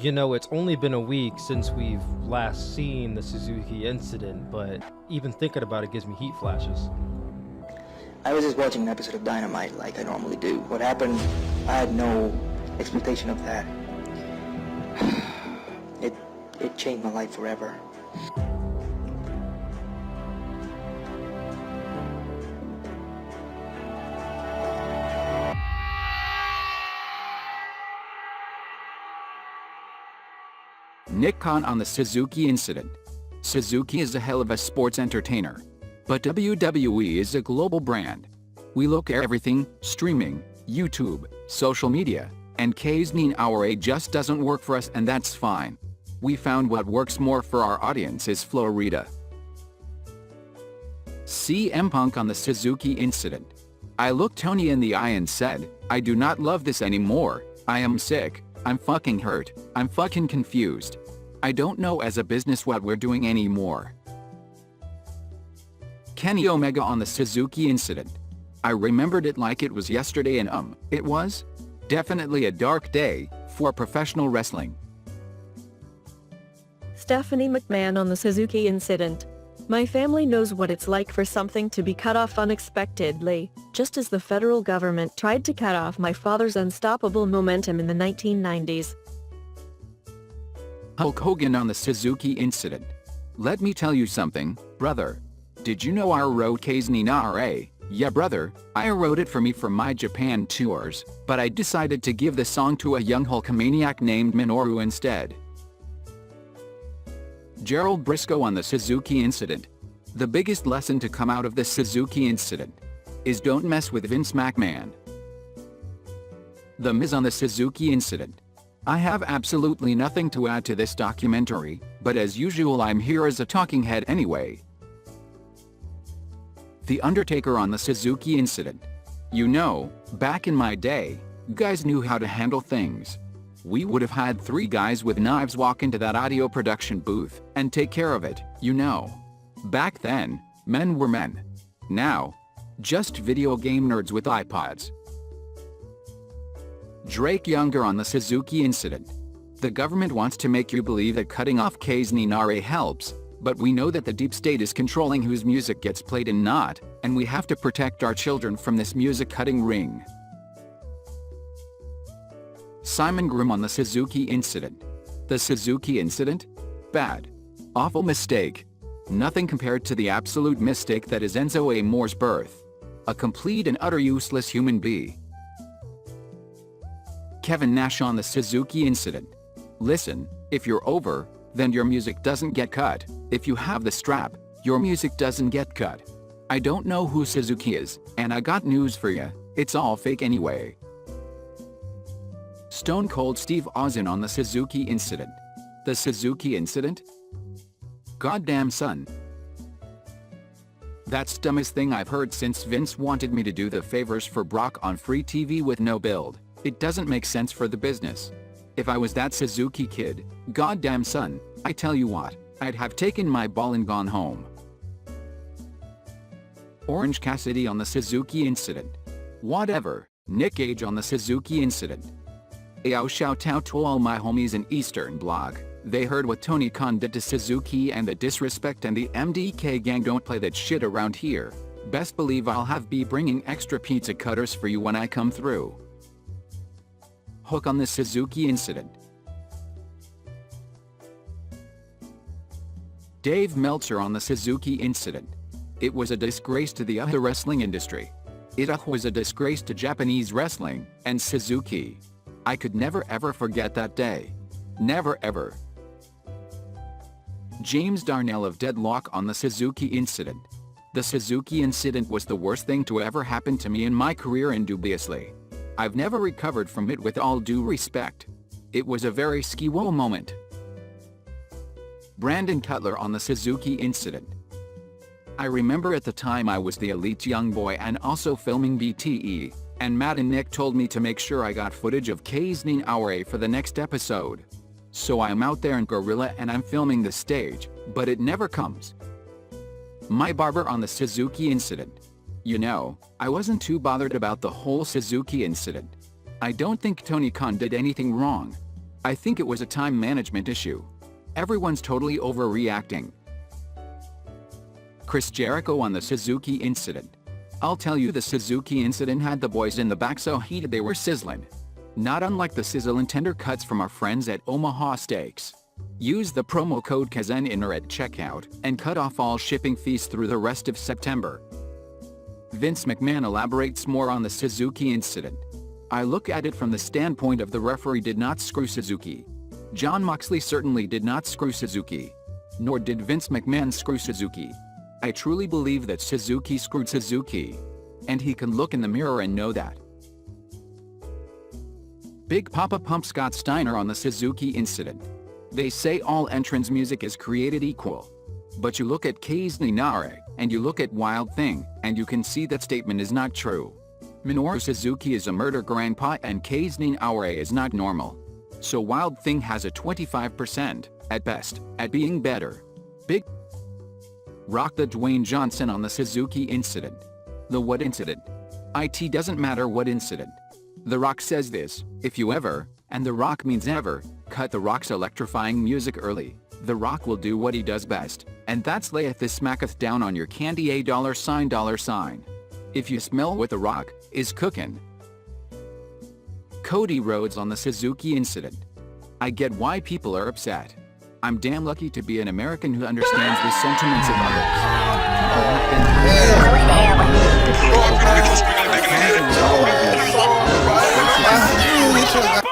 You know, it's only been a week since we've last seen the Suzuki incident, but even thinking about it gives me heat flashes. I was just watching an episode of Dynamite like I normally do. What happened, I had no expectation of that. It changed my life forever. Nick-kun on the Suzuki incident. Suzuki is a hell of a sports entertainer. But WWE is a global brand. We look at everything, streaming, YouTube, social media, and K's Hour just doesn't work for us, and that's fine. We found what works more for our audience is Florida. CM Punk on the Suzuki incident. I looked Tony in the eye and said, I do not love this anymore. I am sick. I'm fucking hurt. I'm fucking confused. I don't know as a business what we're doing anymore. Kenny Omega on the Suzuki incident. I remembered it like it was yesterday, and it was definitely a dark day for professional wrestling. Stephanie McMahon on the Suzuki incident. My family knows what it's like for something to be cut off unexpectedly, just as the federal government tried to cut off my father's unstoppable momentum in the 1990s. Hulk Hogan on the Suzuki incident. Let me tell you something, brother. Did you know I wrote K's Nare? Yeah brother, I wrote it for me for my Japan tours, but I decided to give the song to a young Hulkamaniac named Minoru instead. Gerald Briscoe on the Suzuki incident. The biggest lesson to come out of the Suzuki incident is don't mess with Vince McMahon. The Miz on the Suzuki incident. I have absolutely nothing to add to this documentary, but as usual I'm here as a talking head anyway. The Undertaker on the Suzuki incident. You know, back in my day, guys knew how to handle things. We would have had 3 guys with knives walk into that audio production booth and take care of it, you know. Back then, men were men. Now, just video game nerds with iPods. Drake Younger on the Suzuki incident. The government wants to make you believe that cutting off K's Nare helps, but we know that the deep state is controlling whose music gets played and not, and we have to protect our children from this music cutting ring. Simon Grimm on the Suzuki incident. The Suzuki incident? Bad. Awful mistake. Nothing compared to the absolute mistake that is Enzo Amore's birth. A complete and utter useless human being. Kevin Nash on the Suzuki incident. Listen, if you're over, then your music doesn't get cut. If you have the strap, your music doesn't get cut. I don't know who Suzuki is, and I got news for ya, it's all fake anyway. Stone Cold Steve Austin on the Suzuki incident. The Suzuki incident? Goddamn son. That's dumbest thing I've heard since Vince wanted me to do the favors for Brock on free TV with no build. It doesn't make sense for the business. If I was that Suzuki kid, goddamn son, I tell you what, I'd have taken my ball and gone home. Orange Cassidy on the Suzuki incident. Whatever. Nick Gage on the Suzuki incident. Yo, shout out to all my homies in Eastern Bloc. They heard what Tony-kun did to Suzuki and the disrespect, and the MDK gang don't play that shit around here. Best believe I'll have be bringing extra pizza cutters for you when I come through. Hook on the Suzuki incident. Dave Meltzer on the Suzuki incident. It was a disgrace to the wrestling industry. It was a disgrace to Japanese wrestling and Suzuki. I could never ever forget that day. Never ever. James Darnell of Deadlock on the Suzuki incident. The Suzuki incident was the worst thing to ever happen to me in my career, and dubiously, I've never recovered from it with all due respect. It was a very ski-woo moment. Brandon Cutler on the Suzuki incident. I remember at the time I was the elite young boy and also filming BTE, and Matt and Nick told me to make sure I got footage of K's Hour for the next episode. So I'm out there in Gorilla and I'm filming the stage, but it never comes. My barber on the Suzuki incident. You know, I wasn't too bothered about the whole Suzuki incident. I don't think Tony-kun did anything wrong. I think it was a time management issue. Everyone's totally overreacting. Chris Jericho on the Suzuki incident. I'll tell you, the Suzuki incident had the boys in the back so heated they were sizzling. Not unlike the sizzling tender cuts from our friends at Omaha Steaks. Use the promo code KAZENINNER at checkout and cut off all shipping fees through the rest of September. Vince McMahon elaborates more on the Suzuki incident. I look at it from the standpoint of the referee did not screw Suzuki. Jon Moxley certainly did not screw Suzuki. Nor did Vince McMahon screw Suzuki. I truly believe that Suzuki screwed Suzuki. And he can look in the mirror and know that. Big Papa Pump Scott Steiner on the Suzuki incident. They say all entrance music is created equal. But you look at Kaizumi Nare, and you look at Wild Thing, and you can see that statement is not true. Minoru Suzuki is a murder grandpa and Kaizumi Nare is not normal. So Wild Thing has a 25%, at best, at being better. Big Rock the Dwayne Johnson on the Suzuki incident. The what incident? It doesn't matter what incident. The Rock says this, if you ever, and The Rock means ever, cut The Rock's electrifying music early, The Rock will do what he does best, and that's layeth this smacketh down on your candy $. If you smell what The Rock is cooking. Cody Rhodes on the Suzuki incident. I get why people are upset. I'm damn lucky to be an American who understands the sentiments of others.